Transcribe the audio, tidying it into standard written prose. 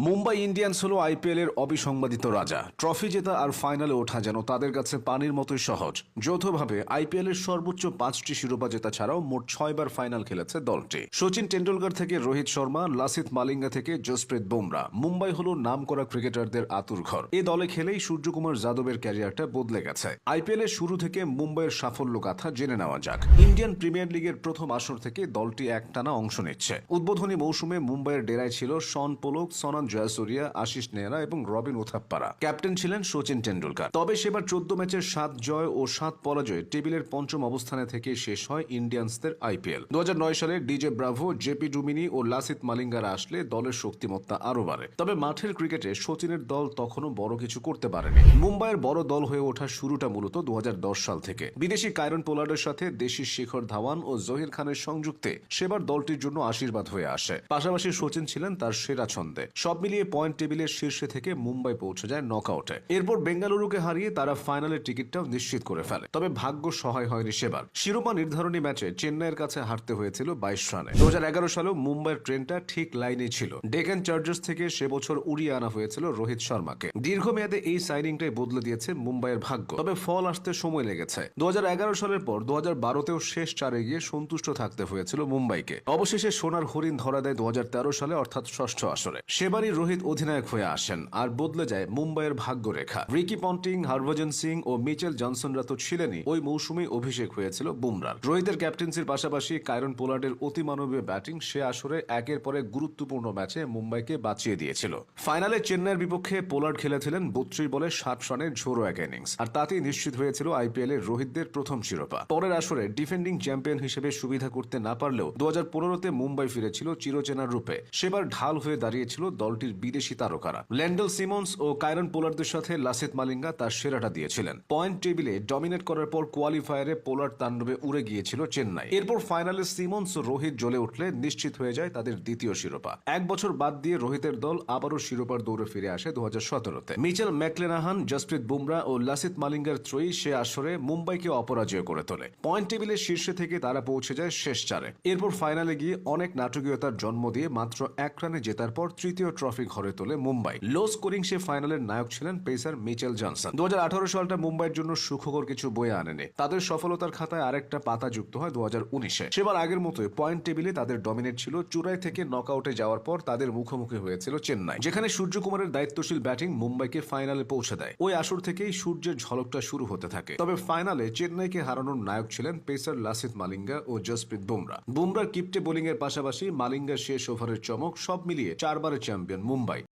Mumbai Indians হলো IPL এর অবিসংবাদিত রাজা। ট্রফি জেতা আর ফাইনালে ওঠা যেন তাদের কাছে পানির মতোই সহজ। যৌথভাবে আইপিএল এর সর্বোচ্চ 5টি শিরোপা জেতা ছাড়াও মোট 6বার ফাইনাল খেলেছে দলটি। সচিন টেন্ডুলকার থেকে রোহিত শর্মা, লাসিথ মালিঙ্গা থেকে জসপ্রীত বুমরা, মুম্বাই হলো নামকরা ক্রিকেটারদের আতুরঘর। এ দলে খেলেই সূর্যকুমার যাদবের ক্যারিয়ারটা বদলে গেছে। আইপিএল এর শুরু থেকে মুম্বাইয়ের সাফল্য গাথা জেনে নেওয়া যাক। ইন্ডিয়ান প্রিমিয়ার লিগের প্রথম আসর থেকে দলটি একটানা অংশ নিচ্ছে। উদ্বোধনী মৌসুমে মুম্বাইয়ের ডেরায় ছিল শন পোলক, সনান জয়াসুরিয়া, আশিস নেহরা এবং রবিন উথাপ্পারা। ক্যাপ্টেন ছিলেন সচিন টেন্ডুলকার। তবে সেবার 14 ম্যাচের 7 জয় ও 7 পরাজয়ে টেবিলের পঞ্চম অবস্থানে থেকে শেষ হয় ইন্ডিয়ান্সদের আইপিএল। 2009 সালে ডিজে ব্রাভো, জেপি ডুমিনি ও লাসিথ মালিঙ্গারা আসলে দলের শক্তিমত্তা আরো বাড়ে। তবে মাঠের ক্রিকেটে সচিনের দল তখনও বড় কিছু করতে পারেনি। মুম্বাইয়ের বড় দল হয়ে ওঠার শুরুটা মূলত 2010 সাল থেকে। বিদেশি কায়রন পোলার্ডের সাথে দেশি শিখর ধাওয়ান ও জহির খানের সংযুক্তে সেবার দলটির জন্য আশীর্বাদ হয়ে আসে। পাশাপাশি সচিন ছিলেন তার সেরা ছন্দে। সব মিলিয়ে পয়েন্ট টেবিলের শীর্ষে থেকে মুম্বাই পৌঁছে যায় নকআউটে। এরপর বেঙ্গালুরুকে হারিয়ে তারা ফাইনালের টিকিটটাও নিশ্চিত করে ফেলে। তবে ভাগ্য সহায় হয়নি সেবার। শিরোপা নির্ধারণী ম্যাচে চেন্নাইয়ের কাছে হারতে হয়েছিল 22 রানে। 2011 সালেও মুম্বাইয়ের ট্রেনটা ঠিক লাইনে ছিল। ডেকান চার্জার্স থেকে সে বছর উড়িয়ে আনা হয়েছিল রোহিত শর্মাকে। দীর্ঘমেয়াদে এই সাইনিংটাই বদলে দিয়েছে মুম্বাইয়ের ভাগ্য। তবে ফল আসতে সময় লেগেছে। 2011 সালের পর 2012তেও শেষ চারে গিয়ে সন্তুষ্ট থাকতে হয়েছিল মুম্বাইকে। অবশেষে সোনার হরিণ ধরা দেয় 2013 সালে, অর্থাৎ ষষ্ঠ আসরে। সেবারই রোহিত অধিনায়ক হয়ে আসেন আর বদলে যায় মুম্বাইয়ের ভাগ্যরেখা। রিকি পন্টিং, হরভজন সিং ও মিচেল জনসনরা তো ছিলেনই। ওই মৌসুমে অভিষেক হয়েছিল বুমরার। রোহিতের ক্যাপ্টেন্সির পাশাপাশি কায়রন পোলার্ডের অতিমানবীয় ব্যাটিং সে আসরে একের পর এক গুরুত্বপূর্ণ ম্যাচে মুম্বাইকে বাঁচিয়ে দিয়েছিল। ফাইনালে চেন্নাইয়ের বিপক্ষে পোলার্ড খেলেছিলেন 32 বলে 60 রানের ঝোড়ো এক ইনিংস। আর তাতেই নিশ্চিত হয়েছিল আইপিএল এর রোহিতদের প্রথম শিরোপা। পরের আসরে ডিফেন্ডিং চ্যাম্পিয়ন হিসেবে সুবিধা করতে না পারলেও 2015তে মুম্বাই ফিরেছিল চিরচেনার রূপে। সেবার ঢাল হয়ে দাঁড়িয়েছিল দলটির বিদেশি তারকারা। ল্যান্ডেল সিমন্স ও কায়রন পোলার্ডদের সাথে লাসিথ মালিঙ্গা তার সেরাটা দিয়েছিলেন। পয়েন্ট টেবিলে ডমিনেট করার পর কোয়ালিফায়ারে পোলার্ড তাণ্ডবে উড়ে গিয়েছিল চেন্নাই। এরপর ফাইনালে সিমন্স ও রোহিত জ্বলে উঠলে নিশ্চিত হয়ে যায় তাদের দ্বিতীয় শিরোপা। এক বছর বাদ দিয়ে রোহিতের দল আবারও শিরোপার দৌড়ে ফিরে আসে 2017তে। মিচেল ম্যাকলেনাহান, জসপ্রীত বুমরা ও লাসিথ মালিঙ্গার ত্রয়ী সে আসরে মুম্বাইকে অপরাজয় করে তোলে। পয়েন্ট টেবিলের শীর্ষে থেকে তারা পৌঁছে যায় শেষ চারে। এরপর ফাইনালে গিয়ে অনেক নাটকীয়তার জন্ম দিয়ে মাত্র 1 রানে জেতার পর তৃতীয় ট্রফি ঘরে তোলে মুম্বাই। লো স্কোরিং সে ফাইনালের নায়ক ছিলেন পেসার মিচেল জনসন। 2018 সালটা মুম্বাইয়ের জন্য সুখকর কিছু বয়ে আনেনি। তাদের সফলতার খাতায় আরেকটা পাতা যুক্ত হয় 2019-এ। সেবার আগের মতোই পয়েন্ট টেবিলে তাদের ডমিনেট ছিল। চূড়ায় থেকে নকআউটে যাওয়ার পর তাদের মুখোমুখি হয়েছিল চেন্নাই, যেখানে সূর্যকুমারের দায়িত্বশীল ব্যাটিং মুম্বাইকে ফাইনালে পৌঁছে দেয়। ওই আসর থেকেই সূর্যের ঝলকটা শুরু হতে থাকে। তবে ফাইনালে চেন্নাইকে হারানোর নায়ক ছিলেন পেসার লাসিথ মালিঙ্গা ও জসপ্রীত বুমরা। বুমরার কিপ্টে বোলিং এর পাশাপাশি মালিঙ্গার শেষ ওভারের চমক, সব মিলিয়ে 4বারের চ্যাম্পিয়ন মুম্বাই।